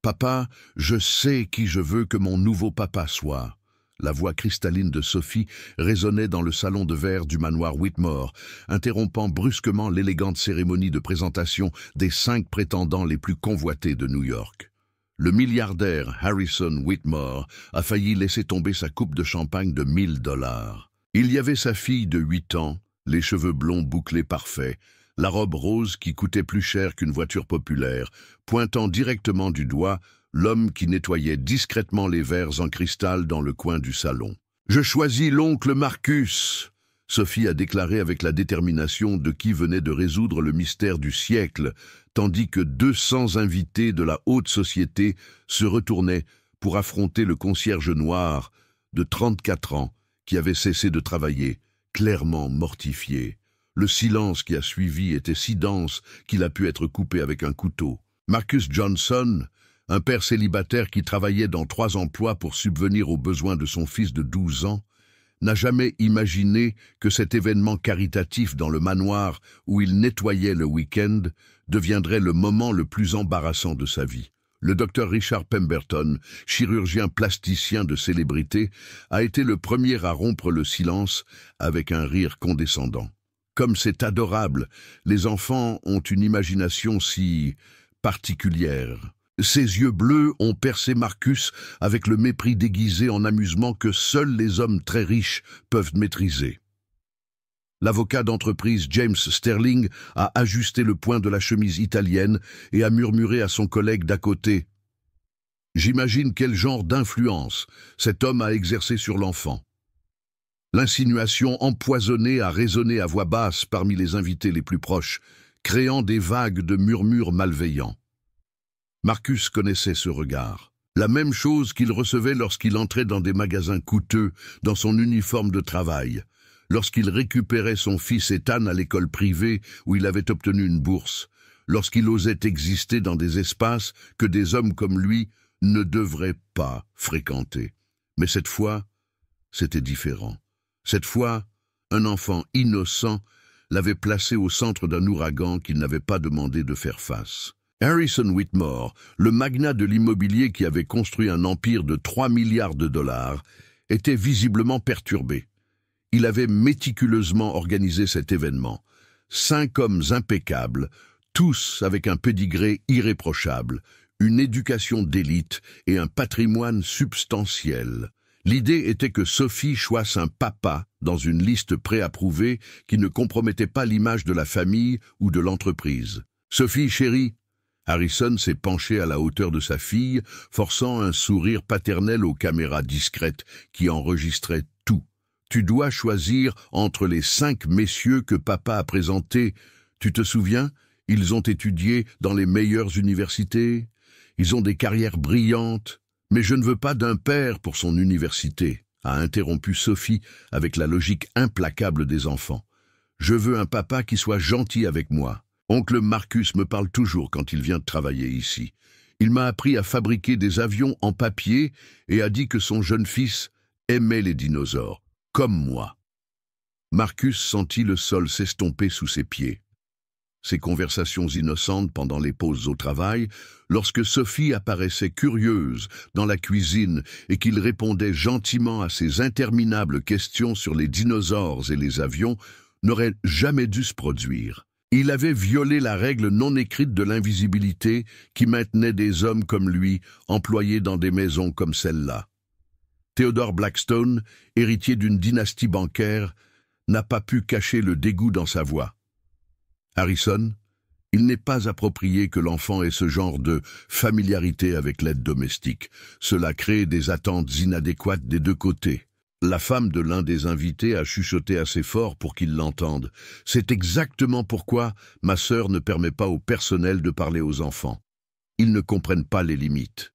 Papa, je sais qui je veux que mon nouveau papa soit. La voix cristalline de Sophie résonnait dans le salon de verre du manoir Whitmore, interrompant brusquement l'élégante cérémonie de présentation des 5 prétendants les plus convoités de New York. Le milliardaire Harrison Whitmore a failli laisser tomber sa coupe de champagne de $1000. Il y avait sa fille de 8 ans, les cheveux blonds bouclés parfaits, la robe rose qui coûtait plus cher qu'une voiture populaire, pointant directement du doigt l'homme qui nettoyait discrètement les verres en cristal dans le coin du salon. « Je choisis l'oncle Marcus !» Sophie a déclaré avec la détermination de qui venait de résoudre le mystère du siècle, tandis que 200 invités de la haute société se retournaient pour affronter le concierge noir de 34 ans qui avait cessé de travailler, clairement mortifié. Le silence qui a suivi était si dense qu'il a pu être coupé avec un couteau. Marcus Johnson, un père célibataire qui travaillait dans 3 emplois pour subvenir aux besoins de son fils de 12 ans, n'a jamais imaginé que cet événement caritatif dans le manoir où il nettoyait le week-end deviendrait le moment le plus embarrassant de sa vie. Le docteur Richard Pemberton, chirurgien plasticien de célébrité, a été le premier à rompre le silence avec un rire condescendant. Comme c'est adorable, les enfants ont une imagination si particulière. Ses yeux bleus ont percé Marcus avec le mépris déguisé en amusement que seuls les hommes très riches peuvent maîtriser. L'avocat d'entreprise James Sterling a ajusté le point de la chemise italienne et a murmuré à son collègue d'à côté « J'imagine quel genre d'influence cet homme a exercé sur l'enfant. » L'insinuation empoisonnée a résonné à voix basse parmi les invités les plus proches, créant des vagues de murmures malveillants. Marcus connaissait ce regard. La même chose qu'il recevait lorsqu'il entrait dans des magasins coûteux, dans son uniforme de travail, lorsqu'il récupérait son fils Ethan à l'école privée où il avait obtenu une bourse, lorsqu'il osait exister dans des espaces que des hommes comme lui ne devraient pas fréquenter. Mais cette fois, c'était différent. Cette fois, un enfant innocent l'avait placé au centre d'un ouragan qu'il n'avait pas demandé de faire face. Harrison Whitmore, le magnat de l'immobilier qui avait construit un empire de 3 milliards de dollars, était visiblement perturbé. Il avait méticuleusement organisé cet événement. 5 hommes impeccables, tous avec un pédigré irréprochable, une éducation d'élite et un patrimoine substantiel. L'idée était que Sophie choisisse un papa dans une liste préapprouvée qui ne compromettait pas l'image de la famille ou de l'entreprise. « Sophie, chérie !» Harrison s'est penché à la hauteur de sa fille, forçant un sourire paternel aux caméras discrètes qui enregistraient tout. « Tu dois choisir entre les 5 messieurs que papa a présentés. Tu te souviens? Ils ont étudié dans les meilleures universités. Ils ont des carrières brillantes. Mais je ne veux pas d'un père pour son université, » a interrompu Sophie avec la logique implacable des enfants. « Je veux un papa qui soit gentil avec moi. Oncle Marcus me parle toujours quand il vient de travailler ici. Il m'a appris à fabriquer des avions en papier et a dit que son jeune fils aimait les dinosaures, comme moi. » Marcus sentit le sol s'estomper sous ses pieds. Ses conversations innocentes pendant les pauses au travail, lorsque Sophie apparaissait curieuse dans la cuisine et qu'il répondait gentiment à ses interminables questions sur les dinosaures et les avions, n'auraient jamais dû se produire. Il avait violé la règle non écrite de l'invisibilité qui maintenait des hommes comme lui employés dans des maisons comme celle-là. Theodore Blackstone, héritier d'une dynastie bancaire, n'a pas pu cacher le dégoût dans sa voix. « Harrison, il n'est pas approprié que l'enfant ait ce genre de familiarité avec l'aide domestique. Cela crée des attentes inadéquates des 2 côtés. » La femme de l'un des invités a chuchoté assez fort pour qu'il l'entende. « C'est exactement pourquoi ma sœur ne permet pas au personnel de parler aux enfants. Ils ne comprennent pas les limites. »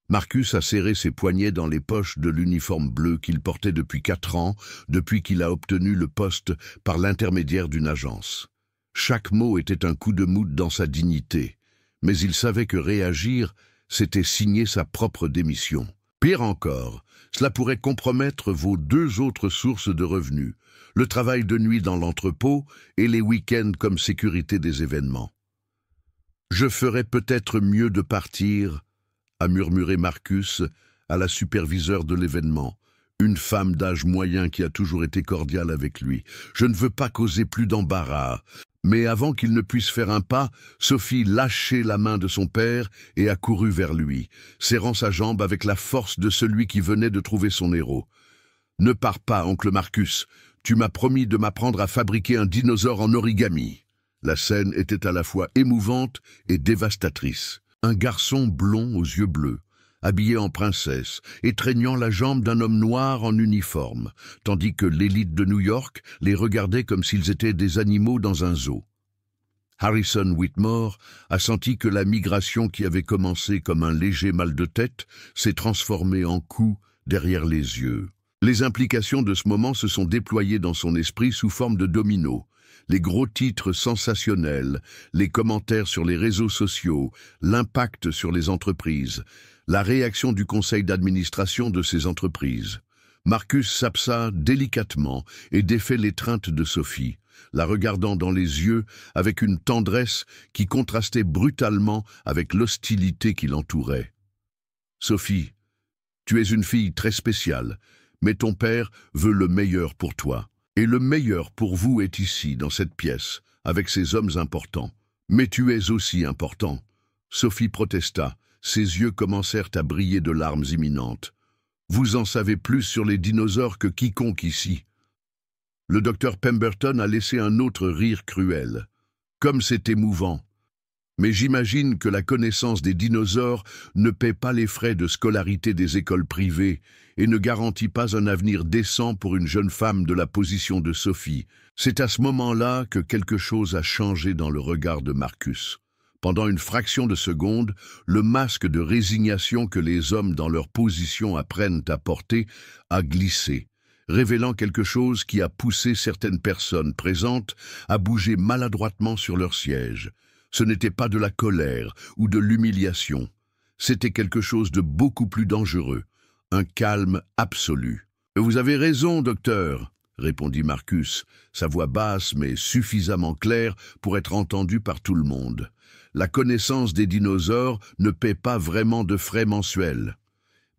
Marcus a serré ses poignets dans les poches de l'uniforme bleu qu'il portait depuis 4 ans, depuis qu'il a obtenu le poste par l'intermédiaire d'une agence. Chaque mot était un coup de moude dans sa dignité, mais il savait que réagir, c'était signer sa propre démission. Pire encore, cela pourrait compromettre vos 2 autres sources de revenus, le travail de nuit dans l'entrepôt et les week-ends comme sécurité des événements. Je ferais peut-être mieux de partir, a murmuré Marcus à la superviseure de l'événement, une femme d'âge moyen qui a toujours été cordiale avec lui. Je ne veux pas causer plus d'embarras. Mais avant qu'il ne puisse faire un pas, Sophie lâchait la main de son père et accourut vers lui, serrant sa jambe avec la force de celui qui venait de trouver son héros. « Ne pars pas, oncle Marcus. Tu m'as promis de m'apprendre à fabriquer un dinosaure en origami. » La scène était à la fois émouvante et dévastatrice. Un garçon blond aux yeux bleus, habillé en princesse, étreignant la jambe d'un homme noir en uniforme, tandis que l'élite de New York les regardait comme s'ils étaient des animaux dans un zoo. Harrison Whitmore a senti que la migration qui avait commencé comme un léger mal de tête s'est transformée en coup derrière les yeux. Les implications de ce moment se sont déployées dans son esprit sous forme de dominos. Les gros titres sensationnels, les commentaires sur les réseaux sociaux, l'impact sur les entreprises, la réaction du conseil d'administration de ces entreprises. Marcus s'absa délicatement et défait l'étreinte de Sophie, la regardant dans les yeux avec une tendresse qui contrastait brutalement avec l'hostilité qui l'entourait. « Sophie, tu es une fille très spéciale, mais ton père veut le meilleur pour toi. Et le meilleur pour vous est ici, dans cette pièce, avec ces hommes importants. Mais tu es aussi important. » Sophie protesta. Ses yeux commencèrent à briller de larmes imminentes. « Vous en savez plus sur les dinosaures que quiconque ici. » Le docteur Pemberton a laissé un autre rire cruel. « Comme c'est émouvant. Mais j'imagine que la connaissance des dinosaures ne paie pas les frais de scolarité des écoles privées et ne garantit pas un avenir décent pour une jeune femme de la position de Sophie. » C'est à ce moment-là que quelque chose a changé dans le regard de Marcus. Pendant une fraction de seconde, le masque de résignation que les hommes dans leur position apprennent à porter a glissé, révélant quelque chose qui a poussé certaines personnes présentes à bouger maladroitement sur leur siège. Ce n'était pas de la colère ou de l'humiliation. C'était quelque chose de beaucoup plus dangereux, un calme absolu. « Vous avez raison, docteur », répondit Marcus, sa voix basse mais suffisamment claire pour être entendue par tout le monde. La connaissance des dinosaures ne paie pas vraiment de frais mensuels.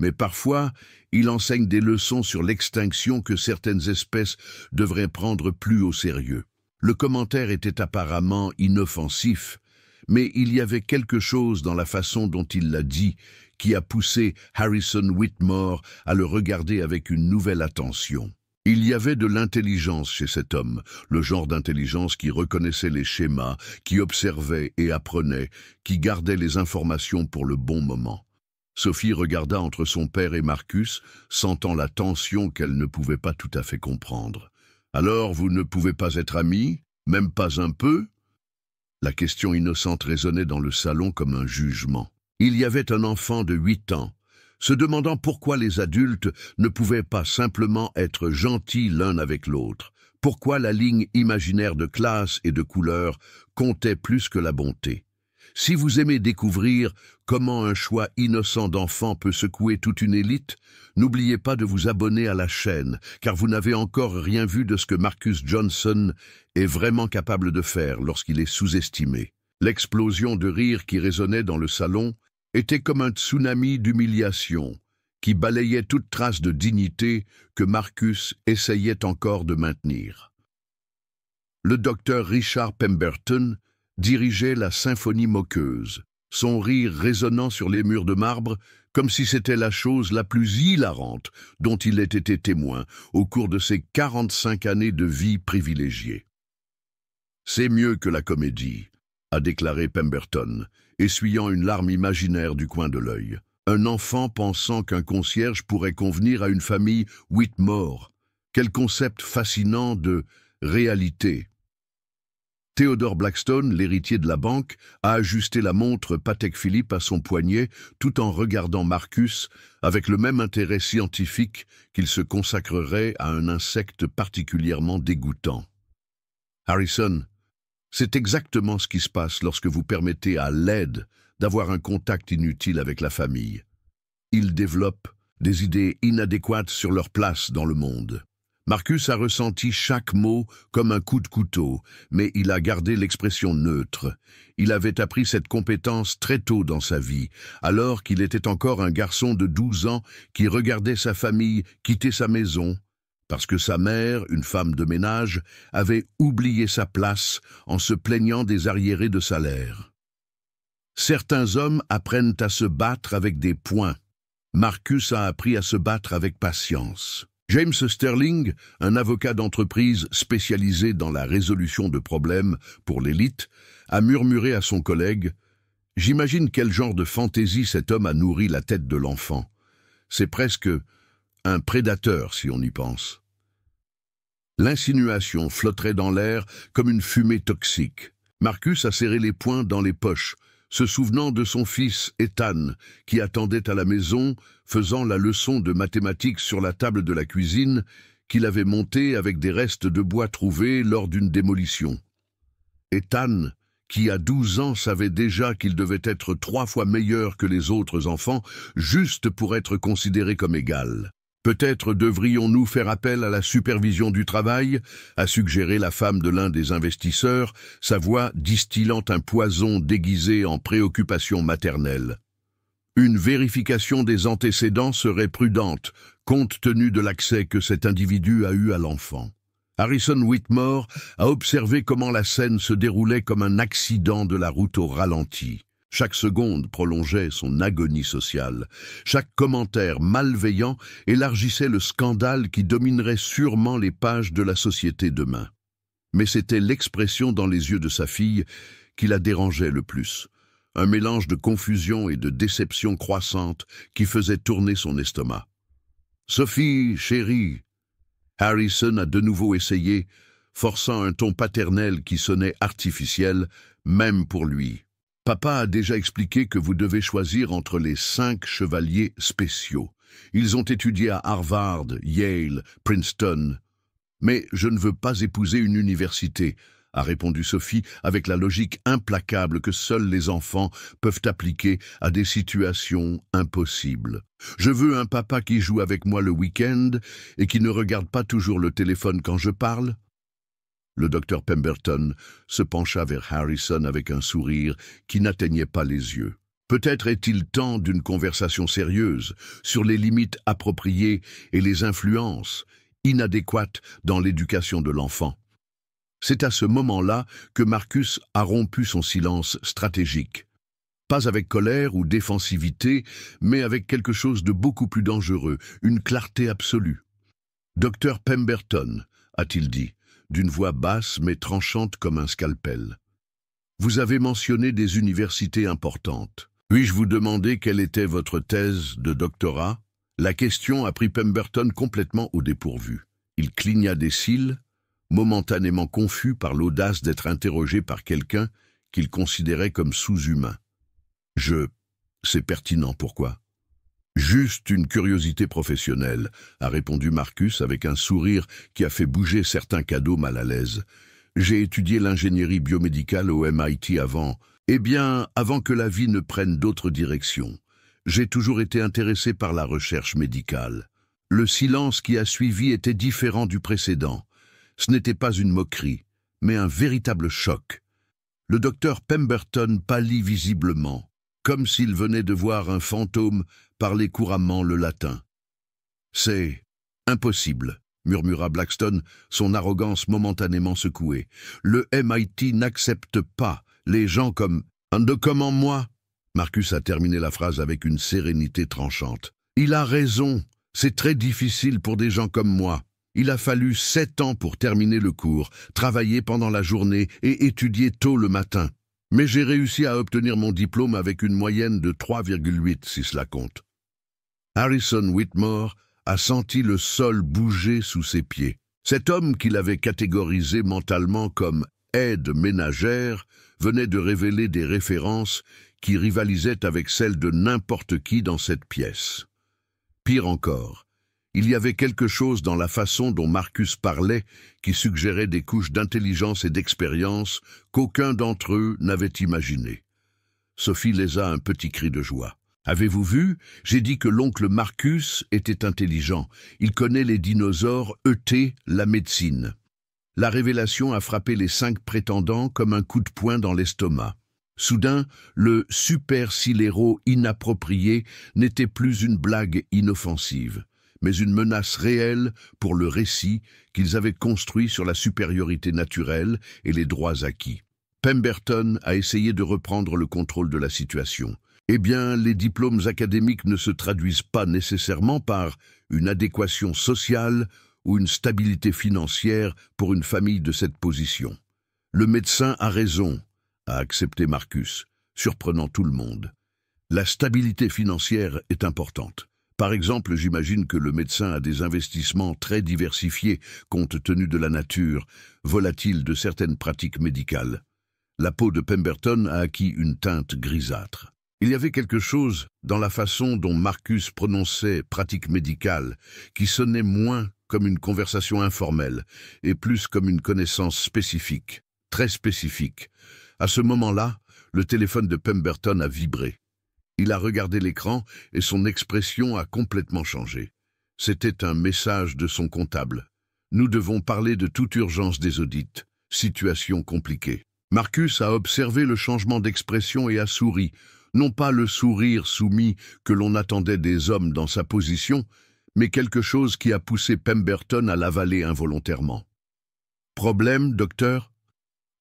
Mais parfois, il enseigne des leçons sur l'extinction que certaines espèces devraient prendre plus au sérieux. Le commentaire était apparemment inoffensif, mais il y avait quelque chose dans la façon dont il l'a dit qui a poussé Harrison Whitmore à le regarder avec une nouvelle attention. Il y avait de l'intelligence chez cet homme, le genre d'intelligence qui reconnaissait les schémas, qui observait et apprenait, qui gardait les informations pour le bon moment. Sophie regarda entre son père et Marcus, sentant la tension qu'elle ne pouvait pas tout à fait comprendre. « Alors, vous ne pouvez pas être amis, même pas un peu ?» La question innocente résonnait dans le salon comme un jugement. Il y avait un enfant de 8 ans, se demandant pourquoi les adultes ne pouvaient pas simplement être gentils l'un avec l'autre, pourquoi la ligne imaginaire de classe et de couleur comptait plus que la bonté. Si vous aimez découvrir comment un choix innocent d'enfant peut secouer toute une élite, n'oubliez pas de vous abonner à la chaîne, car vous n'avez encore rien vu de ce que Marcus Johnson est vraiment capable de faire lorsqu'il est sous-estimé. L'explosion de rire qui résonnait dans le salon était comme un tsunami d'humiliation qui balayait toute trace de dignité que Marcus essayait encore de maintenir. Le docteur Richard Pemberton dirigeait la symphonie moqueuse, son rire résonnant sur les murs de marbre comme si c'était la chose la plus hilarante dont il ait été témoin au cours de ses 45 années de vie privilégiée. « C'est mieux que la comédie », a déclaré Pemberton, essuyant une larme imaginaire du coin de l'œil. Un enfant pensant qu'un concierge pourrait convenir à une famille Whitmore. Quel concept fascinant de réalité. Theodore Blackstone, l'héritier de la banque, a ajusté la montre Patek Philippe à son poignet tout en regardant Marcus avec le même intérêt scientifique qu'il se consacrerait à un insecte particulièrement dégoûtant. Harrison, c'est exactement ce qui se passe lorsque vous permettez à l'aide d'avoir un contact inutile avec la famille. Ils développent des idées inadéquates sur leur place dans le monde. Marcus a ressenti chaque mot comme un coup de couteau, mais il a gardé l'expression neutre. Il avait appris cette compétence très tôt dans sa vie, alors qu'il était encore un garçon de 12 ans qui regardait sa famille quitter sa maison, parce que sa mère, une femme de ménage, avait oublié sa place en se plaignant des arriérés de salaire. Certains hommes apprennent à se battre avec des poings. Marcus a appris à se battre avec patience. James Sterling, un avocat d'entreprise spécialisé dans la résolution de problèmes pour l'élite, a murmuré à son collègue « J'imagine quel genre de fantaisie cet homme a nourri la tête de l'enfant. C'est presque un prédateur si on y pense. » L'insinuation flotterait dans l'air comme une fumée toxique. Marcus a serré les poings dans les poches, se souvenant de son fils Ethan, qui attendait à la maison, faisant la leçon de mathématiques sur la table de la cuisine, qu'il avait montée avec des restes de bois trouvés lors d'une démolition. Ethan, qui à 12 ans savait déjà qu'il devait être 3 fois meilleur que les autres enfants, juste pour être considéré comme égal. Peut-être devrions-nous faire appel à la supervision du travail, a suggéré la femme de l'un des investisseurs, sa voix distillant un poison déguisé en préoccupation maternelle. Une vérification des antécédents serait prudente, compte tenu de l'accès que cet individu a eu à l'enfant. Harrison Whitmore a observé comment la scène se déroulait comme un accident de la route au ralenti. Chaque seconde prolongeait son agonie sociale. Chaque commentaire malveillant élargissait le scandale qui dominerait sûrement les pages de la société demain. Mais c'était l'expression dans les yeux de sa fille qui la dérangeait le plus. Un mélange de confusion et de déception croissante qui faisait tourner son estomac. « Sophie, chérie !» Harrison a de nouveau essayé, forçant un ton paternel qui sonnait artificiel, même pour lui. Papa a déjà expliqué que vous devez choisir entre les 5 chevaliers spéciaux. Ils ont étudié à Harvard, Yale, Princeton. Mais je ne veux pas épouser une université, a répondu Sophie avec la logique implacable que seuls les enfants peuvent appliquer à des situations impossibles. Je veux un papa qui joue avec moi le week-end et qui ne regarde pas toujours le téléphone quand je parle. Le docteur Pemberton se pencha vers Harrison avec un sourire qui n'atteignait pas les yeux. Peut-être est-il temps d'une conversation sérieuse sur les limites appropriées et les influences inadéquates dans l'éducation de l'enfant. C'est à ce moment-là que Marcus a rompu son silence stratégique. Pas avec colère ou défensivité, mais avec quelque chose de beaucoup plus dangereux, une clarté absolue. « Docteur Pemberton », a-t-il dit, d'une voix basse mais tranchante comme un scalpel. « Vous avez mentionné des universités importantes. Puis-je vous demander quelle était votre thèse de doctorat ?» La question a pris Pemberton complètement au dépourvu. Il cligna des cils, momentanément confus par l'audace d'être interrogé par quelqu'un qu'il considérait comme sous-humain. « C'est pertinent, pourquoi ?»« Juste une curiosité professionnelle, » a répondu Marcus avec un sourire qui a fait bouger certains cadeaux mal à l'aise. « J'ai étudié l'ingénierie biomédicale au MIT avant. Eh bien, avant que la vie ne prenne d'autres directions. J'ai toujours été intéressé par la recherche médicale. Le silence qui a suivi était différent du précédent. Ce n'était pas une moquerie, mais un véritable choc. Le docteur Pemberton pâlit visiblement, comme s'il venait de voir un fantôme parler couramment le latin. « C'est impossible », murmura Blackstone, son arrogance momentanément secouée. « Le MIT n'accepte pas les gens comme moi ?» Marcus a terminé la phrase avec une sérénité tranchante. « Il a raison, c'est très difficile pour des gens comme moi. Il a fallu 7 ans pour terminer le cours, travailler pendant la journée et étudier tôt le matin. Mais j'ai réussi à obtenir mon diplôme avec une moyenne de 3,8 si cela compte. » Harrison Whitmore a senti le sol bouger sous ses pieds. Cet homme qu'il avait catégorisé mentalement comme aide ménagère venait de révéler des références qui rivalisaient avec celles de n'importe qui dans cette pièce. Pire encore, il y avait quelque chose dans la façon dont Marcus parlait qui suggérait des couches d'intelligence et d'expérience qu'aucun d'entre eux n'avait imaginées. Sophie laissa un petit cri de joie. Avez-vous vu? J'ai dit que l'oncle Marcus était intelligent. Il connaît les dinosaures, la médecine. La révélation a frappé les 5 prétendants comme un coup de poing dans l'estomac. Soudain, le super-siléro inapproprié n'était plus une blague inoffensive, mais une menace réelle pour le récit qu'ils avaient construit sur la supériorité naturelle et les droits acquis. Pemberton a essayé de reprendre le contrôle de la situation. Eh bien, les diplômes académiques ne se traduisent pas nécessairement par une adéquation sociale ou une stabilité financière pour une famille de cette position. Le médecin a raison, a accepté Marcus, surprenant tout le monde. La stabilité financière est importante. Par exemple, j'imagine que le médecin a des investissements très diversifiés compte tenu de la nature volatile de certaines pratiques médicales. La peau de Pemberton a acquis une teinte grisâtre. Il y avait quelque chose dans la façon dont Marcus prononçait pratique médicale qui sonnait moins comme une conversation informelle et plus comme une connaissance spécifique, très spécifique. À ce moment-là, le téléphone de Pemberton a vibré. Il a regardé l'écran et son expression a complètement changé. C'était un message de son comptable. Nous devons parler de toute urgence des audits. Situation compliquée. Marcus a observé le changement d'expression et a souri. Non pas le sourire soumis que l'on attendait des hommes dans sa position, mais quelque chose qui a poussé Pemberton à l'avaler involontairement. « Problème, docteur ?»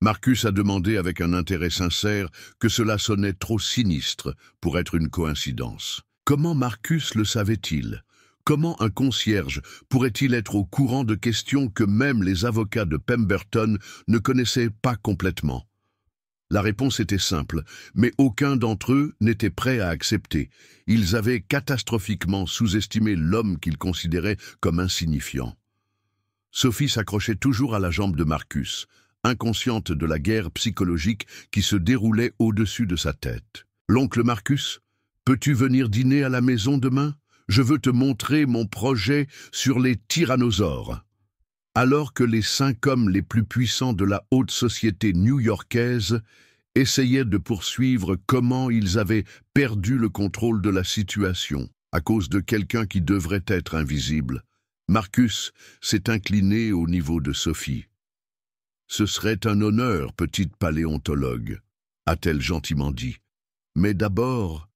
Marcus a demandé avec un intérêt sincère que cela sonnait trop sinistre pour être une coïncidence. Comment Marcus le savait-il? Comment un concierge pourrait-il être au courant de questions que même les avocats de Pemberton ne connaissaient pas complètement? La réponse était simple, mais aucun d'entre eux n'était prêt à accepter. Ils avaient catastrophiquement sous-estimé l'homme qu'ils considéraient comme insignifiant. Sophie s'accrochait toujours à la jambe de Marcus, inconsciente de la guerre psychologique qui se déroulait au-dessus de sa tête. « L'oncle Marcus, peux-tu venir dîner à la maison demain? Je veux te montrer mon projet sur les tyrannosaures. » Alors que les 5 hommes les plus puissants de la haute société new-yorkaise essayaient de poursuivre comment ils avaient perdu le contrôle de la situation à cause de quelqu'un qui devrait être invisible, Marcus s'est incliné au niveau de Sophie. « Ce serait un honneur, petite paléontologue, » a-t-elle gentiment dit. « Mais d'abord,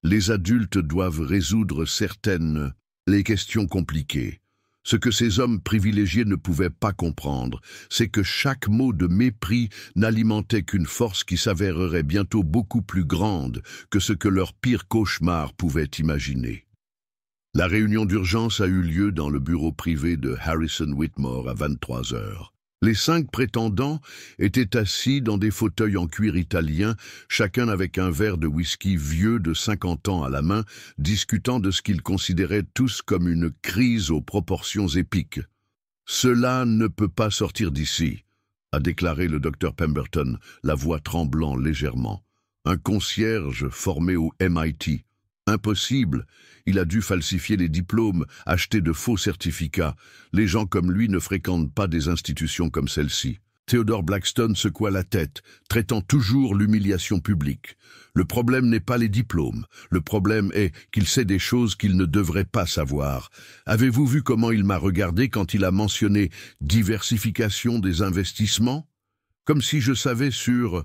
les adultes doivent résoudre les questions compliquées. » Ce que ces hommes privilégiés ne pouvaient pas comprendre, c'est que chaque mot de mépris n'alimentait qu'une force qui s'avérerait bientôt beaucoup plus grande que ce que leur pire cauchemar pouvait imaginer. La réunion d'urgence a eu lieu dans le bureau privé de Harrison Whitmore à 23 heures. Les 5 prétendants étaient assis dans des fauteuils en cuir italien, chacun avec un verre de whisky vieux de 50 ans à la main, discutant de ce qu'ils considéraient tous comme une crise aux proportions épiques. « Cela ne peut pas sortir d'ici », a déclaré le docteur Pemberton, la voix tremblant légèrement. « Un concierge formé au MIT. Impossible. Il a dû falsifier les diplômes, acheter de faux certificats. Les gens comme lui ne fréquentent pas des institutions comme celle-ci. » Theodore Blackstone secoua la tête, traitant toujours l'humiliation publique. Le problème n'est pas les diplômes. Le problème est qu'il sait des choses qu'il ne devrait pas savoir. Avez-vous vu comment il m'a regardé quand il a mentionné diversification des investissements? Comme si je savais sur...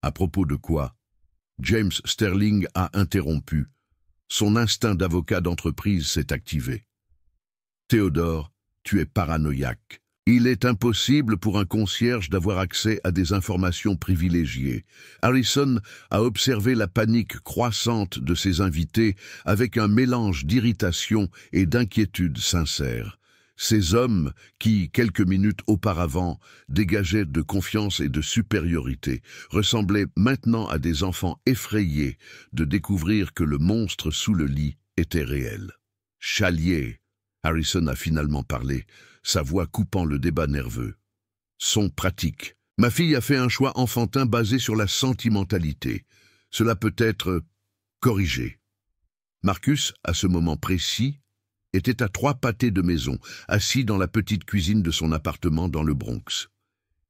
À propos de quoi? James Sterling a interrompu. Son instinct d'avocat d'entreprise s'est activé. « Théodore, tu es paranoïaque. Il est impossible pour un concierge d'avoir accès à des informations privilégiées. » Harrison a observé la panique croissante de ses invités avec un mélange d'irritation et d'inquiétude sincère. Ces hommes qui, quelques minutes auparavant, dégageaient de confiance et de supériorité, ressemblaient maintenant à des enfants effrayés de découvrir que le monstre sous le lit était réel. « Chalier !» Harrison a finalement parlé, sa voix coupant le débat nerveux. « Sont pratiques. Ma fille a fait un choix enfantin basé sur la sentimentalité. Cela peut être corrigé. » Marcus, à ce moment précis, était à 3 pâtés de maison, assis dans la petite cuisine de son appartement dans le Bronx.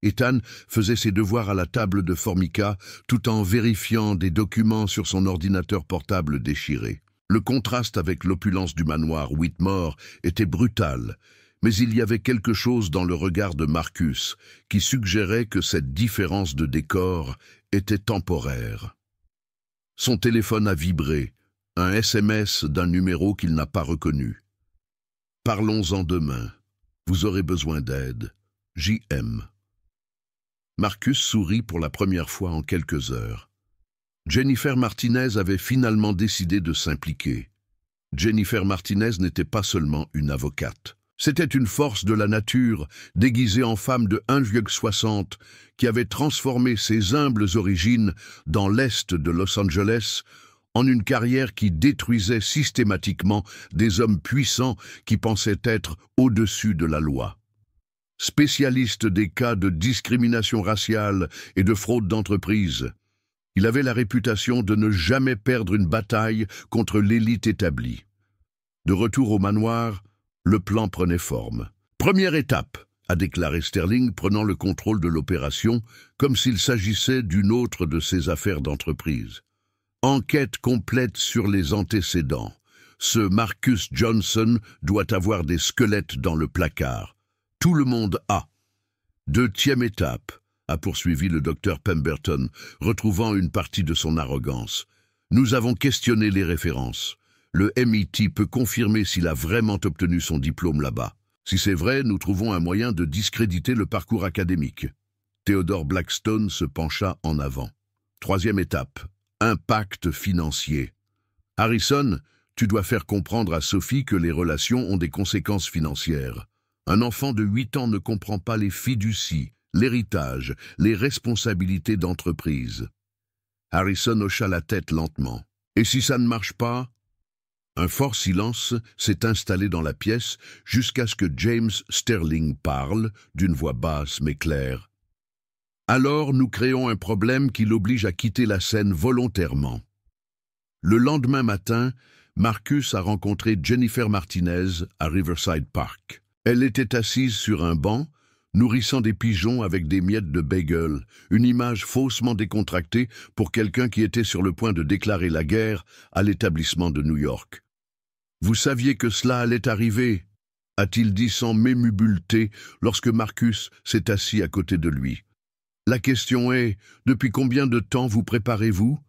Ethan faisait ses devoirs à la table de Formica tout en vérifiant des documents sur son ordinateur portable déchiré. Le contraste avec l'opulence du manoir Whitmore était brutal, mais il y avait quelque chose dans le regard de Marcus qui suggérait que cette différence de décor était temporaire. Son téléphone a vibré, un SMS d'un numéro qu'il n'a pas reconnu. « Parlons-en demain. Vous aurez besoin d'aide. J.M. » Marcus sourit pour la première fois en quelques heures. Jennifer Martinez avait finalement décidé de s'impliquer. Jennifer Martinez n'était pas seulement une avocate. C'était une force de la nature, déguisée en femme de 1,60, qui avait transformé ses humbles origines dans l'est de Los Angeles en une carrière qui détruisait systématiquement des hommes puissants qui pensaient être au-dessus de la loi. Spécialiste des cas de discrimination raciale et de fraude d'entreprise, il avait la réputation de ne jamais perdre une bataille contre l'élite établie. De retour au manoir, le plan prenait forme. « Première étape », a déclaré Sterling, prenant le contrôle de l'opération, comme s'il s'agissait d'une autre de ses affaires d'entreprise. Enquête complète sur les antécédents. Ce Marcus Johnson doit avoir des squelettes dans le placard. Tout le monde a. Deuxième étape, a poursuivi le docteur Pemberton, retrouvant une partie de son arrogance. Nous avons questionné les références. Le MIT peut confirmer s'il a vraiment obtenu son diplôme là-bas. Si c'est vrai, nous trouvons un moyen de discréditer le parcours académique. Theodore Blackstone se pencha en avant. Troisième étape, impact financier. Harrison, tu dois faire comprendre à Sophie que les relations ont des conséquences financières. Un enfant de 8 ans ne comprend pas les fiducies, l'héritage, les responsabilités d'entreprise. Harrison hocha la tête lentement. Et si ça ne marche pas? Un fort silence s'est installé dans la pièce jusqu'à ce que James Sterling parle, d'une voix basse mais claire. Alors nous créons un problème qui l'oblige à quitter la scène volontairement. Le lendemain matin, Marcus a rencontré Jennifer Martinez à Riverside Park. Elle était assise sur un banc, nourrissant des pigeons avec des miettes de bagel, une image faussement décontractée pour quelqu'un qui était sur le point de déclarer la guerre à l'établissement de New York. « Vous saviez que cela allait arriver ?» a-t-il dit sans m'émubulter lorsque Marcus s'est assis à côté de lui. « La question est, depuis combien de temps vous préparez-vous »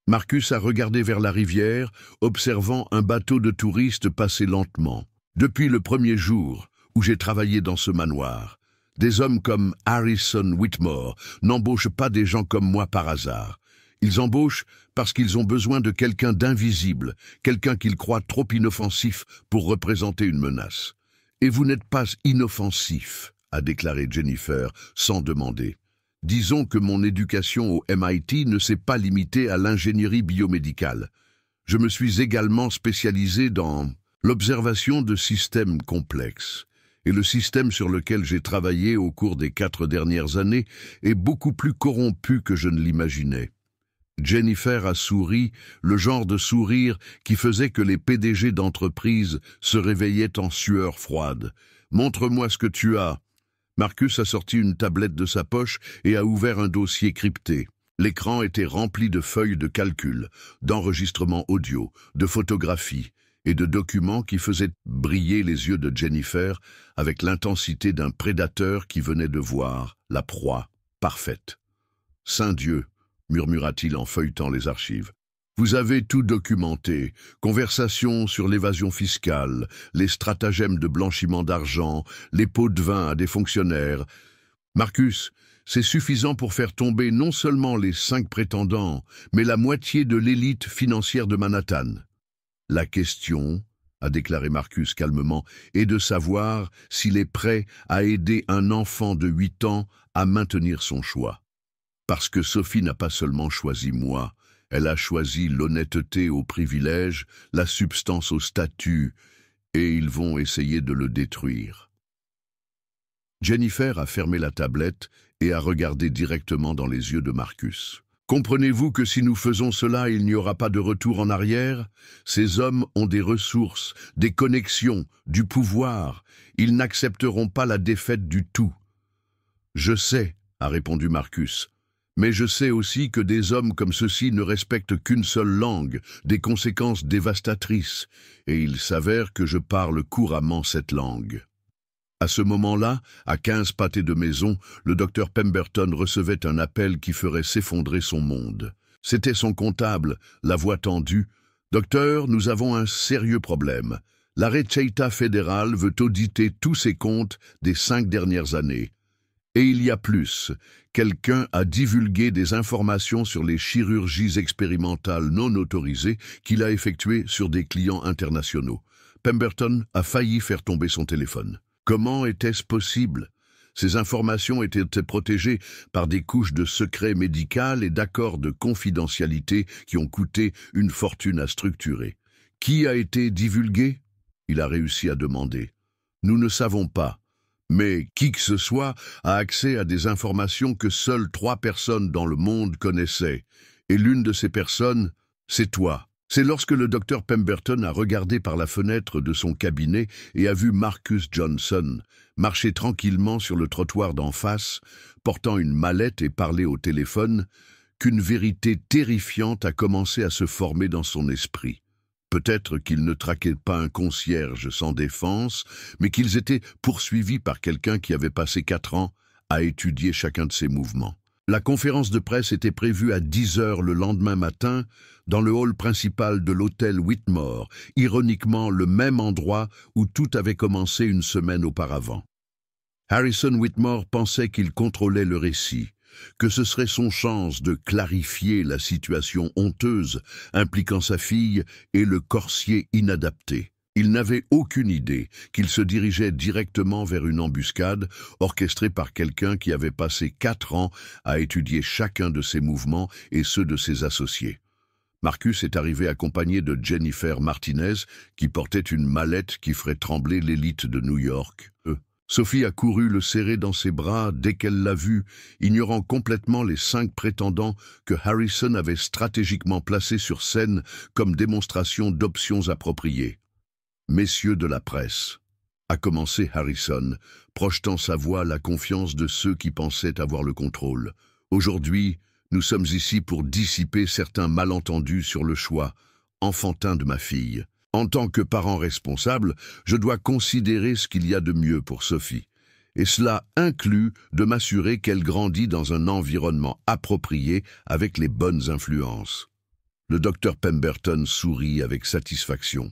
Marcus a regardé vers la rivière, observant un bateau de touristes passer lentement. « Depuis le premier jour où j'ai travaillé dans ce manoir, des hommes comme Harrison Whitmore n'embauchent pas des gens comme moi par hasard. Ils embauchent parce qu'ils ont besoin de quelqu'un d'invisible, quelqu'un qu'ils croient trop inoffensif pour représenter une menace. Et vous n'êtes pas inoffensif, a déclaré Jennifer, sans demander. Disons que mon éducation au MIT ne s'est pas limitée à l'ingénierie biomédicale. Je me suis également spécialisé dans l'observation de systèmes complexes. Et le système sur lequel j'ai travaillé au cours des 4 dernières années est beaucoup plus corrompu que je ne l'imaginais. Jennifer a souri, le genre de sourire qui faisait que les PDG d'entreprise se réveillaient en sueur froide. « Montre-moi ce que tu as. » Marcus a sorti une tablette de sa poche et a ouvert un dossier crypté. L'écran était rempli de feuilles de calcul, d'enregistrements audio, de photographies et de documents qui faisaient briller les yeux de Jennifer avec l'intensité d'un prédateur qui venait de voir la proie parfaite. « Saint Dieu !» murmura-t-il en feuilletant les archives. « Vous avez tout documenté, conversations sur l'évasion fiscale, les stratagèmes de blanchiment d'argent, les pots de vin à des fonctionnaires. Marcus, c'est suffisant pour faire tomber non seulement les 5 prétendants, mais la moitié de l'élite financière de Manhattan. La question, a déclaré Marcus calmement, est de savoir s'il est prêt à aider un enfant de 8 ans à maintenir son choix. Parce que Sophie n'a pas seulement choisi moi, elle a choisi l'honnêteté au privilège, la substance au statut, et ils vont essayer de le détruire. » Jennifer a fermé la tablette et a regardé directement dans les yeux de Marcus. « Comprenez-vous que si nous faisons cela, il n'y aura pas de retour en arrière? Ces hommes ont des ressources, des connexions, du pouvoir. Ils n'accepteront pas la défaite du tout. » Je sais, a répondu Marcus. Mais je sais aussi que des hommes comme ceux-ci ne respectent qu'une seule langue, des conséquences dévastatrices, et il s'avère que je parle couramment cette langue. À ce moment-là, à 15 pâtés de maison, le docteur Pemberton recevait un appel qui ferait s'effondrer son monde. C'était son comptable, la voix tendue. « Docteur, nous avons un sérieux problème. La Receitta fédérale veut auditer tous ses comptes des 5 dernières années. Et il y a plus. Quelqu'un a divulgué des informations sur les chirurgies expérimentales non autorisées qu'il a effectuées sur des clients internationaux. » Pemberton a failli faire tomber son téléphone. Comment était-ce possible? Ces informations étaient protégées par des couches de secret médical et d'accords de confidentialité qui ont coûté une fortune à structurer. Qui a été divulgué? Il a réussi à demander. Nous ne savons pas. Mais qui que ce soit a accès à des informations que seules 3 personnes dans le monde connaissaient. Et l'une de ces personnes, c'est toi. C'est lorsque le docteur Pemberton a regardé par la fenêtre de son cabinet et a vu Marcus Johnson marcher tranquillement sur le trottoir d'en face, portant une mallette et parler au téléphone, qu'une vérité terrifiante a commencé à se former dans son esprit. Peut-être qu'ils ne traquaient pas un concierge sans défense, mais qu'ils étaient poursuivis par quelqu'un qui avait passé 4 ans à étudier chacun de ses mouvements. La conférence de presse était prévue à 10 heures le lendemain matin dans le hall principal de l'hôtel Whitmore, ironiquement le même endroit où tout avait commencé une semaine auparavant. Harrison Whitmore pensait qu'il contrôlait le récit, que ce serait son chance de clarifier la situation honteuse impliquant sa fille et le corsier inadapté. Il n'avait aucune idée qu'il se dirigeait directement vers une embuscade orchestrée par quelqu'un qui avait passé 4 ans à étudier chacun de ses mouvements et ceux de ses associés. Marcus est arrivé accompagné de Jennifer Martinez, qui portait une mallette qui ferait trembler l'élite de New York. Sophie a couru le serrer dans ses bras dès qu'elle l'a vu, ignorant complètement les 5 prétendants que Harrison avait stratégiquement placés sur scène comme démonstration d'options appropriées. « Messieurs de la presse », a commencé Harrison, projetant sa voix à la confiance de ceux qui pensaient avoir le contrôle. « Aujourd'hui, nous sommes ici pour dissiper certains malentendus sur le choix enfantin de ma fille. En tant que parent responsable, je dois considérer ce qu'il y a de mieux pour Sophie. Et cela inclut de m'assurer qu'elle grandit dans un environnement approprié avec les bonnes influences. » Le docteur Pemberton sourit avec satisfaction,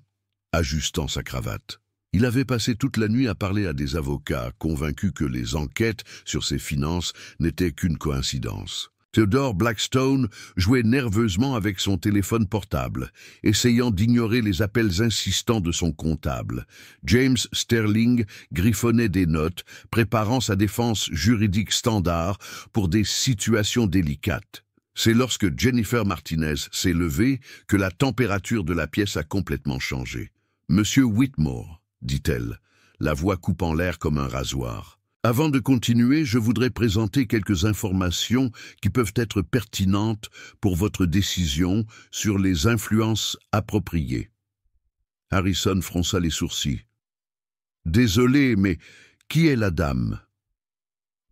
ajustant sa cravate. Il avait passé toute la nuit à parler à des avocats, convaincus que les enquêtes sur ses finances n'étaient qu'une coïncidence. Theodore Blackstone jouait nerveusement avec son téléphone portable, essayant d'ignorer les appels insistants de son comptable. James Sterling griffonnait des notes, préparant sa défense juridique standard pour des situations délicates. C'est lorsque Jennifer Martinez s'est levée que la température de la pièce a complètement changé. « Monsieur Whitmore », dit-elle, la voix coupant l'air comme un rasoir. « Avant de continuer, je voudrais présenter quelques informations qui peuvent être pertinentes pour votre décision sur les influences appropriées. » Harrison fronça les sourcils. « Désolé, mais qui est la dame ?»«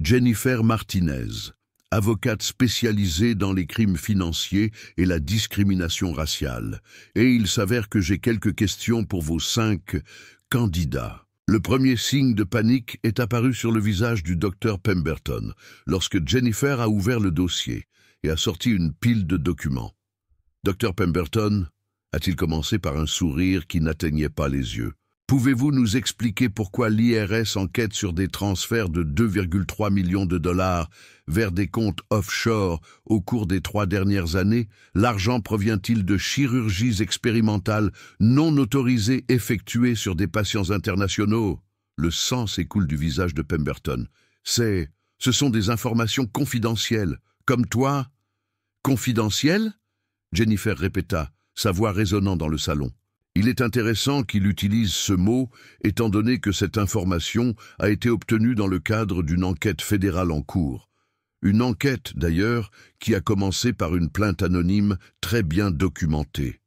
Jennifer Martinez, avocate spécialisée dans les crimes financiers et la discrimination raciale. Et il s'avère que j'ai quelques questions pour vos 5 candidats. » Le premier signe de panique est apparu sur le visage du docteur Pemberton lorsque Jennifer a ouvert le dossier et a sorti une pile de documents. « Docteur Pemberton » a-t-il commencé par un sourire qui n'atteignait pas les yeux. « Pouvez-vous nous expliquer pourquoi l'IRS enquête sur des transferts de 2,3 millions de dollars vers des comptes offshore au cours des 3 dernières années? L'argent provient-il de chirurgies expérimentales non autorisées effectuées sur des patients internationaux ?» Le sang s'écoule du visage de Pemberton. « Ce sont des informations confidentielles. Comme toi ?»« Confidentielles ?» Jennifer répéta, sa voix résonnant dans le salon. Il est intéressant qu'il utilise ce mot, étant donné que cette information a été obtenue dans le cadre d'une enquête fédérale en cours. Une enquête, d'ailleurs, qui a commencé par une plainte anonyme très bien documentée.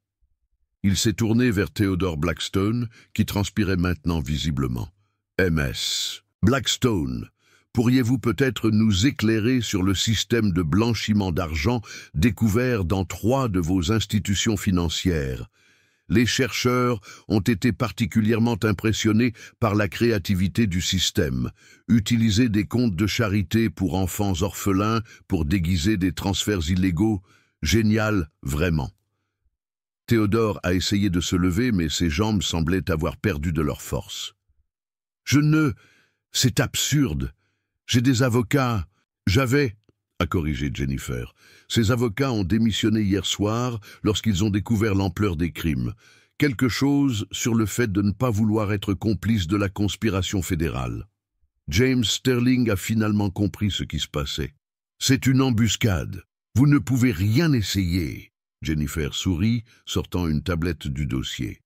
Il s'est tourné vers Theodore Blackstone, qui transpirait maintenant visiblement. « MS. Blackstone, Pourriez-vous peut-être nous éclairer sur le système de blanchiment d'argent découvert dans 3 de vos institutions financières? Les chercheurs ont été particulièrement impressionnés par la créativité du système. Utiliser des comptes de charité pour enfants orphelins pour déguiser des transferts illégaux, génial, vraiment. Théodore a essayé de se lever, mais ses jambes semblaient avoir perdu de leur force. C'est absurde. J'ai des avocats. A corrigé Jennifer. Ces avocats ont démissionné hier soir lorsqu'ils ont découvert l'ampleur des crimes. Quelque chose sur le fait de ne pas vouloir être complice de la conspiration fédérale. James Sterling a finalement compris ce qui se passait. C'est une embuscade. Vous ne pouvez rien essayer. Jennifer sourit, sortant une tablette du dossier.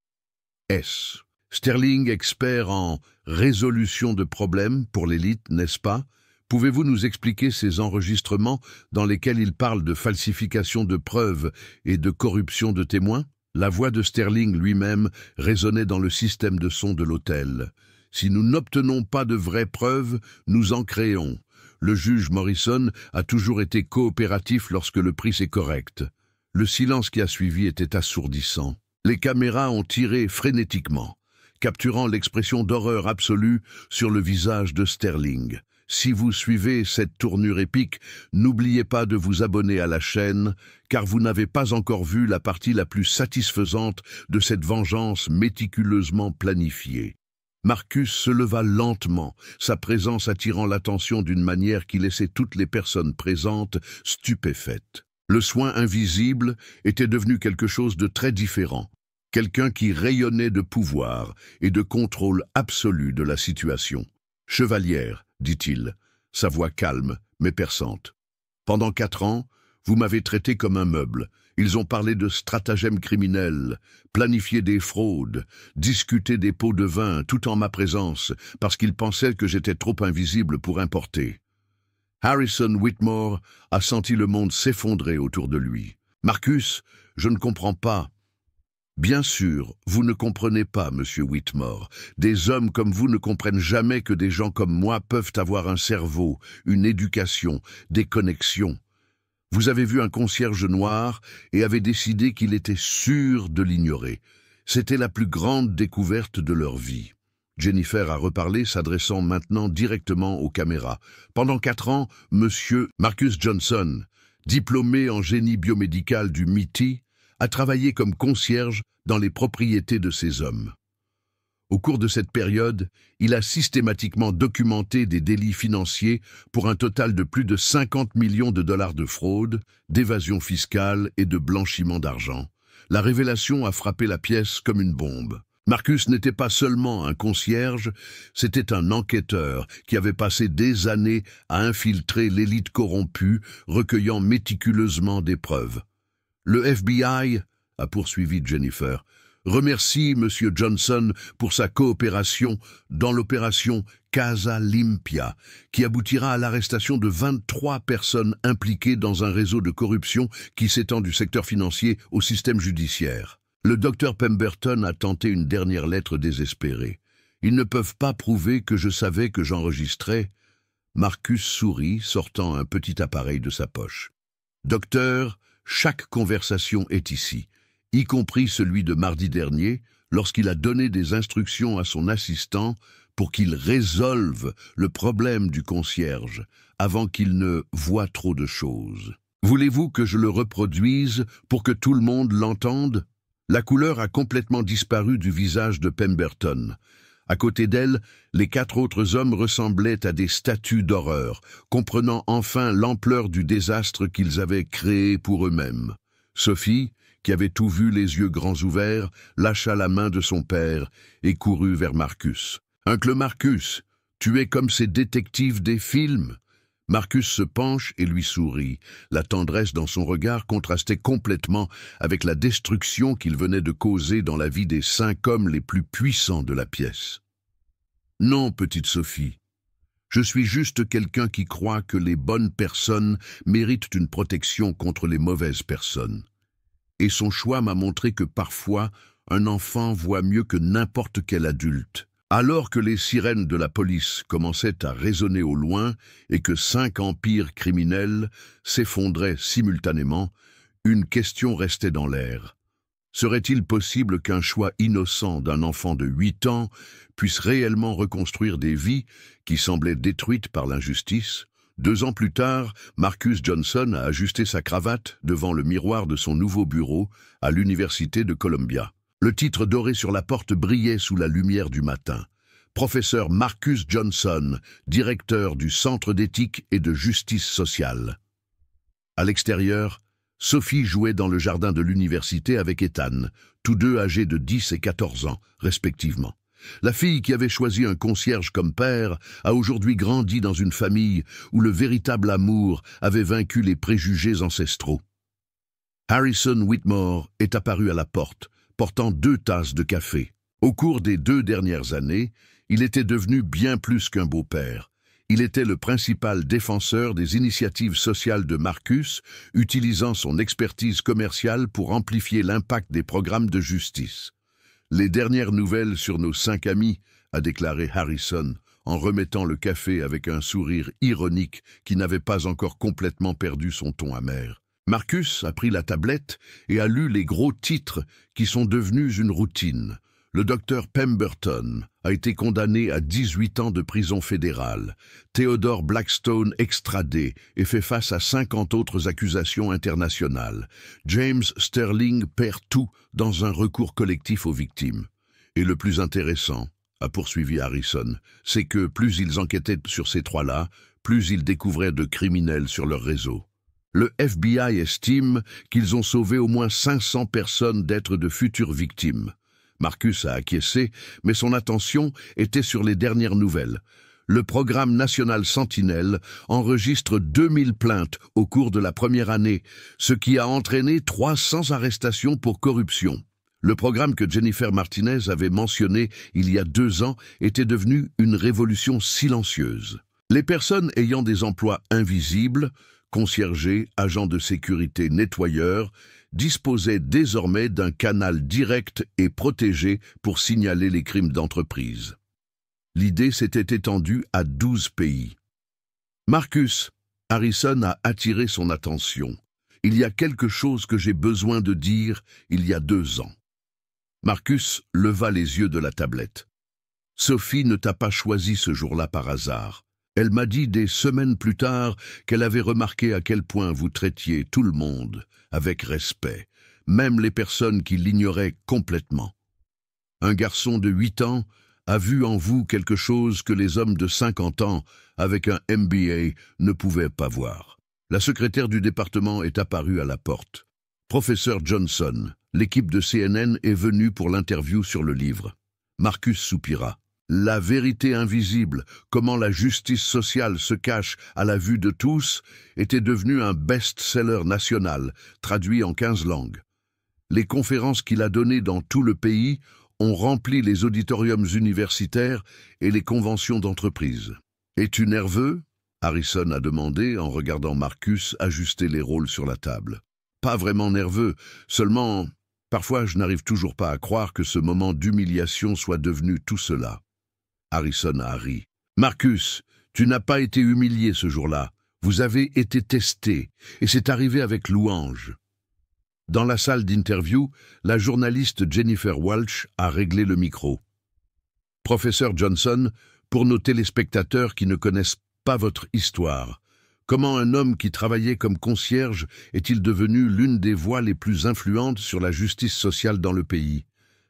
Sterling, expert en résolution de problèmes pour l'élite, n'est-ce pas? Pouvez-vous nous expliquer ces enregistrements dans lesquels il parle de falsification de preuves et de corruption de témoins? La voix de Sterling lui-même résonnait dans le système de son de l'hôtel. Si nous n'obtenons pas de vraies preuves, nous en créons. Le juge Morrison a toujours été coopératif lorsque le prix est correct. Le silence qui a suivi était assourdissant. Les caméras ont tiré frénétiquement, capturant l'expression d'horreur absolue sur le visage de Sterling. Si vous suivez cette tournure épique, n'oubliez pas de vous abonner à la chaîne, car vous n'avez pas encore vu la partie la plus satisfaisante de cette vengeance méticuleusement planifiée. Marcus se leva lentement, sa présence attirant l'attention d'une manière qui laissait toutes les personnes présentes stupéfaites. Le soin invisible était devenu quelque chose de très différent, quelqu'un qui rayonnait de pouvoir et de contrôle absolu de la situation. « Chevalière », dit-il, sa voix calme mais perçante. « Pendant 4 ans, vous m'avez traité comme un meuble. Ils ont parlé de stratagèmes criminels, planifié des fraudes, discuté des pots de vin tout en ma présence, parce qu'ils pensaient que j'étais trop invisible pour importer. » Harrison Whitmore a senti le monde s'effondrer autour de lui. « Marcus, je ne comprends pas. » Bien sûr, vous ne comprenez pas, monsieur Whitmore. Des hommes comme vous ne comprennent jamais que des gens comme moi peuvent avoir un cerveau, une éducation, des connexions. Vous avez vu un concierge noir et avez décidé qu'il était sûr de l'ignorer. C'était la plus grande découverte de leur vie. Jennifer a reparlé, s'adressant maintenant directement aux caméras. Pendant 4 ans, monsieur Marcus Johnson, diplômé en génie biomédical du MIT, a travaillé comme concierge dans les propriétés de ces hommes. Au cours de cette période, il a systématiquement documenté des délits financiers pour un total de plus de 50 millions de dollars de fraude, d'évasion fiscale et de blanchiment d'argent. La révélation a frappé la pièce comme une bombe. Marcus n'était pas seulement un concierge, c'était un enquêteur qui avait passé des années à infiltrer l'élite corrompue, recueillant méticuleusement des preuves. Le FBI, a poursuivi Jennifer, remercie M. Johnson pour sa coopération dans l'opération Casa Limpia, qui aboutira à l'arrestation de 23 personnes impliquées dans un réseau de corruption qui s'étend du secteur financier au système judiciaire. Le docteur Pemberton a tenté une dernière lettre désespérée. Ils ne peuvent pas prouver que je savais que j'enregistrais. Marcus sourit, sortant un petit appareil de sa poche. Docteur, chaque conversation est ici, y compris celui de mardi dernier, lorsqu'il a donné des instructions à son assistant pour qu'il résolve le problème du concierge avant qu'il ne voie trop de choses. Voulez-vous que je le reproduise pour que tout le monde l'entende? La couleur a complètement disparu du visage de Pemberton. À côté d'elle, les 4 autres hommes ressemblaient à des statues d'horreur, comprenant enfin l'ampleur du désastre qu'ils avaient créé pour eux-mêmes. Sophie, qui avait tout vu les yeux grands ouverts, lâcha la main de son père et courut vers Marcus. « Uncle Marcus, tu es comme ces détectives des films !» Marcus se penche et lui sourit. La tendresse dans son regard contrastait complètement avec la destruction qu'il venait de causer dans la vie des 5 hommes les plus puissants de la pièce. « Non, petite Sophie. Je suis juste quelqu'un qui croit que les bonnes personnes méritent une protection contre les mauvaises personnes. Et son choix m'a montré que parfois, un enfant voit mieux que n'importe quel adulte. Alors que les sirènes de la police commençaient à résonner au loin et que 5 empires criminels s'effondraient simultanément, une question restait dans l'air. Serait-il possible qu'un choix innocent d'un enfant de 8 ans puisse réellement reconstruire des vies qui semblaient détruites par l'injustice? 2 ans plus tard, Marcus Johnson a ajusté sa cravate devant le miroir de son nouveau bureau à l'Université de Columbia. Le titre doré sur la porte brillait sous la lumière du matin. Professeur Marcus Johnson, directeur du Centre d'éthique et de justice sociale. À l'extérieur, Sophie jouait dans le jardin de l'université avec Ethan, tous deux âgés de 10 et 14 ans, respectivement. La fille qui avait choisi un concierge comme père a aujourd'hui grandi dans une famille où le véritable amour avait vaincu les préjugés ancestraux. Harrison Whitmore est apparu à la porte, portant 2 tasses de café. Au cours des 2 dernières années, il était devenu bien plus qu'un beau-père. Il était le principal défenseur des initiatives sociales de Marcus, utilisant son expertise commerciale pour amplifier l'impact des programmes de justice. Les dernières nouvelles sur nos 5 amis, a déclaré Harrison, en remettant le café avec un sourire ironique qui n'avait pas encore complètement perdu son ton amer. Marcus a pris la tablette et a lu les gros titres qui sont devenus une routine. Le docteur Pemberton a été condamné à 18 ans de prison fédérale. Theodore Blackstone extradé et fait face à 50 autres accusations internationales. James Sterling perd tout dans un recours collectif aux victimes. Et le plus intéressant, a poursuivi Harrison, c'est que plus ils enquêtaient sur ces 3-là, plus ils découvraient de criminels sur leur réseau. Le FBI estime qu'ils ont sauvé au moins 500 personnes d'être de futures victimes. Marcus a acquiescé, mais son attention était sur les dernières nouvelles. Le programme national Sentinelle enregistre 2000 plaintes au cours de la première année, ce qui a entraîné 300 arrestations pour corruption. Le programme que Jennifer Martinez avait mentionné il y a 2 ans était devenu une révolution silencieuse. Les personnes ayant des emplois invisibles, conciergés, agents de sécurité, nettoyeurs, disposaient désormais d'un canal direct et protégé pour signaler les crimes d'entreprise. L'idée s'était étendue à 12 pays. Marcus, Harrison a attiré son attention. Il y a quelque chose que j'ai besoin de dire il y a 2 ans. Marcus leva les yeux de la tablette. Sophie ne t'a pas choisi ce jour-là par hasard. Elle m'a dit des semaines plus tard qu'elle avait remarqué à quel point vous traitiez tout le monde avec respect, même les personnes qui l'ignoraient complètement. Un garçon de 8 ans a vu en vous quelque chose que les hommes de 50 ans avec un MBA ne pouvaient pas voir. La secrétaire du département est apparue à la porte. Professeur Johnson, l'équipe de CNN est venue pour l'interview sur le livre. Marcus soupira. La vérité invisible, comment la justice sociale se cache à la vue de tous, était devenu un best-seller national, traduit en 15 langues. Les conférences qu'il a données dans tout le pays ont rempli les auditoriums universitaires et les conventions d'entreprise. « Es-tu nerveux ?» Harrison a demandé en regardant Marcus ajuster les rôles sur la table. « Pas vraiment nerveux, seulement, parfois je n'arrive toujours pas à croire que ce moment d'humiliation soit devenu tout cela. » Harrison a ri. « Marcus, tu n'as pas été humilié ce jour-là. Vous avez été testé, et c'est arrivé avec louange. » Dans la salle d'interview, la journaliste Jennifer Walsh a réglé le micro. « Professeur Johnson, pour nos téléspectateurs qui ne connaissent pas votre histoire, comment un homme qui travaillait comme concierge est-il devenu l'une des voix les plus influentes sur la justice sociale dans le pays ?»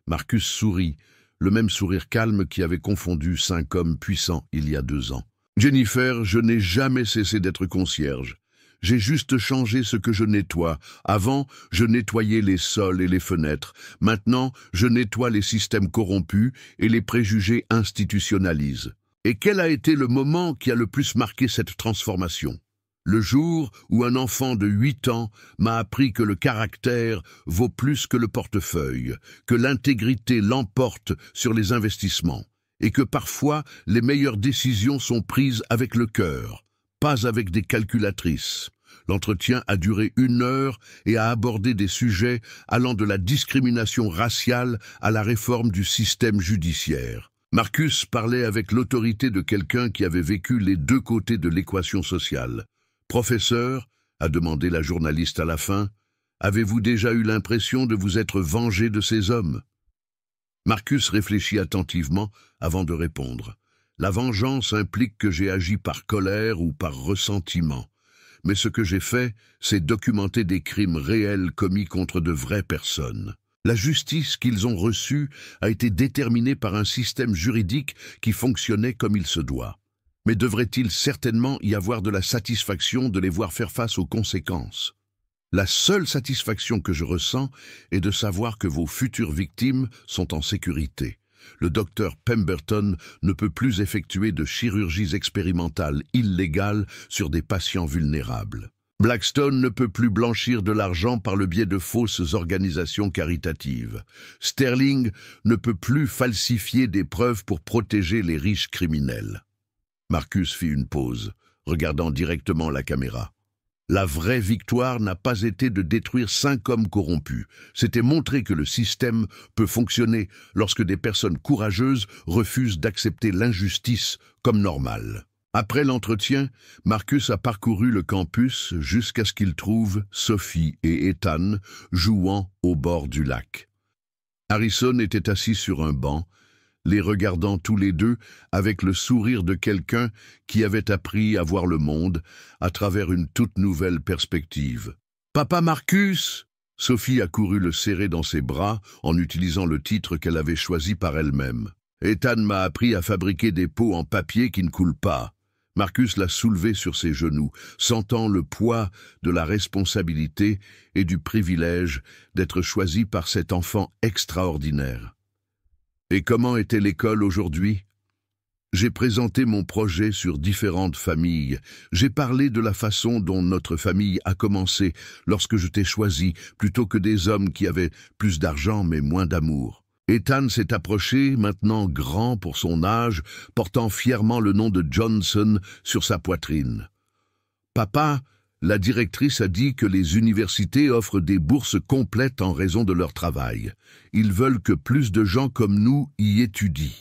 Marcus sourit, le même sourire calme qui avait confondu 5 hommes puissants il y a 2 ans. « Jennifer, je n'ai jamais cessé d'être concierge. J'ai juste changé ce que je nettoie. Avant, je nettoyais les sols et les fenêtres. Maintenant, je nettoie les systèmes corrompus et les préjugés institutionnalisent. Et quel a été le moment qui a le plus marqué cette transformation ? Le jour où un enfant de 8 ans m'a appris que le caractère vaut plus que le portefeuille, que l'intégrité l'emporte sur les investissements, et que parfois les meilleures décisions sont prises avec le cœur, pas avec des calculatrices. L'entretien a duré 1 heure et a abordé des sujets allant de la discrimination raciale à la réforme du système judiciaire. Marcus parlait avec l'autorité de quelqu'un qui avait vécu les deux côtés de l'équation sociale. « Professeur » a demandé la journaliste à la fin, « avez-vous déjà eu l'impression de vous être vengé de ces hommes ?» Marcus réfléchit attentivement avant de répondre. « La vengeance implique que j'ai agi par colère ou par ressentiment. Mais ce que j'ai fait, c'est documenter des crimes réels commis contre de vraies personnes. La justice qu'ils ont reçue a été déterminée par un système juridique qui fonctionnait comme il se doit. Mais devrait-il certainement y avoir de la satisfaction de les voir faire face aux conséquences? La seule satisfaction que je ressens est de savoir que vos futures victimes sont en sécurité. Le docteur Pemberton ne peut plus effectuer de chirurgies expérimentales illégales sur des patients vulnérables. Blackstone ne peut plus blanchir de l'argent par le biais de fausses organisations caritatives. Sterling ne peut plus falsifier des preuves pour protéger les riches criminels. Marcus fit une pause, regardant directement la caméra. La vraie victoire n'a pas été de détruire 5 hommes corrompus. C'était montrer que le système peut fonctionner lorsque des personnes courageuses refusent d'accepter l'injustice comme normale. Après l'entretien, Marcus a parcouru le campus jusqu'à ce qu'il trouve Sophie et Ethan jouant au bord du lac. Harrison était assis sur un banc, les regardant tous les deux avec le sourire de quelqu'un qui avait appris à voir le monde à travers une toute nouvelle perspective. « Papa Marcus !» Sophie a couru le serrer dans ses bras en utilisant le titre qu'elle avait choisi par elle-même. « Ethan m'a appris à fabriquer des pots en papier qui ne coulent pas. » Marcus l'a soulevé sur ses genoux, sentant le poids de la responsabilité et du privilège d'être choisi par cet enfant extraordinaire. « Et comment était l'école aujourd'hui ? » J'ai présenté mon projet sur différentes familles. J'ai parlé de la façon dont notre famille a commencé lorsque je t'ai choisi, plutôt que des hommes qui avaient plus d'argent mais moins d'amour. Ethan s'est approché, maintenant grand pour son âge, portant fièrement le nom de Johnson sur sa poitrine. « Papa, la directrice a dit que les universités offrent des bourses complètes en raison de leur travail. Ils veulent que plus de gens comme nous y étudient. »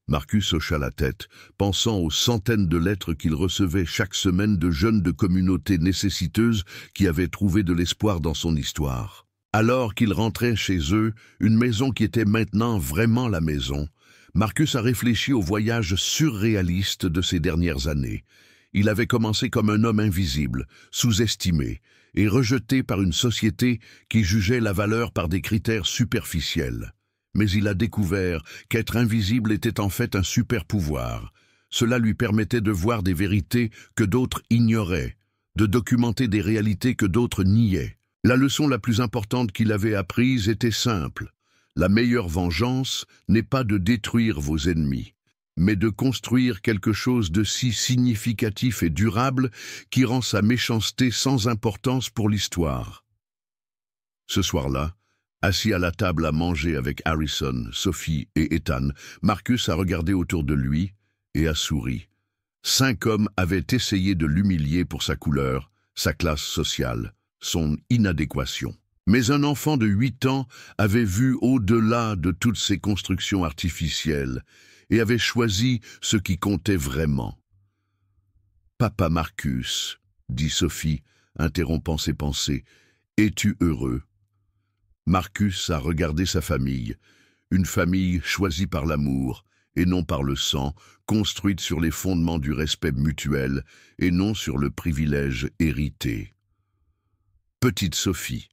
Marcus hocha la tête, pensant aux centaines de lettres qu'il recevait chaque semaine de jeunes de communautés nécessiteuses qui avaient trouvé de l'espoir dans son histoire. Alors qu'il rentrait chez eux, une maison qui était maintenant vraiment la maison, Marcus a réfléchi au voyage surréaliste de ces dernières années. Il avait commencé comme un homme invisible, sous-estimé et rejeté par une société qui jugeait la valeur par des critères superficiels. Mais il a découvert qu'être invisible était en fait un super-pouvoir. Cela lui permettait de voir des vérités que d'autres ignoraient, de documenter des réalités que d'autres niaient. La leçon la plus importante qu'il avait apprise était simple. La meilleure vengeance n'est pas de détruire vos ennemis, mais de construire quelque chose de si significatif et durable qui rend sa méchanceté sans importance pour l'histoire. Ce soir-là, assis à la table à manger avec Harrison, Sophie et Ethan, Marcus a regardé autour de lui et a souri. 5 hommes avaient essayé de l'humilier pour sa couleur, sa classe sociale, son inadéquation. Mais un enfant de 8 ans avait vu au-delà de toutes ces constructions artificielles et avait choisi ce qui comptait vraiment. « Papa Marcus, » dit Sophie, interrompant ses pensées, « es-tu heureux ?» Marcus a regardé sa famille, une famille choisie par l'amour et non par le sang, construite sur les fondements du respect mutuel et non sur le privilège hérité. « Petite Sophie, »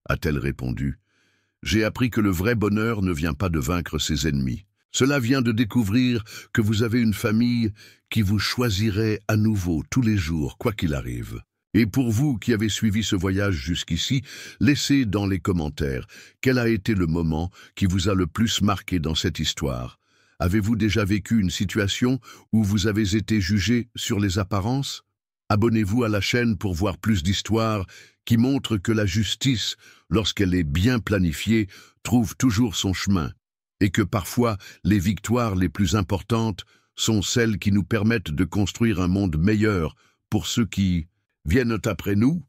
a-t-elle répondu, « j'ai appris que le vrai bonheur ne vient pas de vaincre ses ennemis. Cela vient de découvrir que vous avez une famille qui vous choisirait à nouveau tous les jours, quoi qu'il arrive. Et pour vous qui avez suivi ce voyage jusqu'ici, laissez dans les commentaires quel a été le moment qui vous a le plus marqué dans cette histoire. Avez-vous déjà vécu une situation où vous avez été jugé sur les apparences? Abonnez-vous à la chaîne pour voir plus d'histoires qui montrent que la justice, lorsqu'elle est bien planifiée, trouve toujours son chemin, et que parfois les victoires les plus importantes sont celles qui nous permettent de construire un monde meilleur pour ceux qui viennent après nous.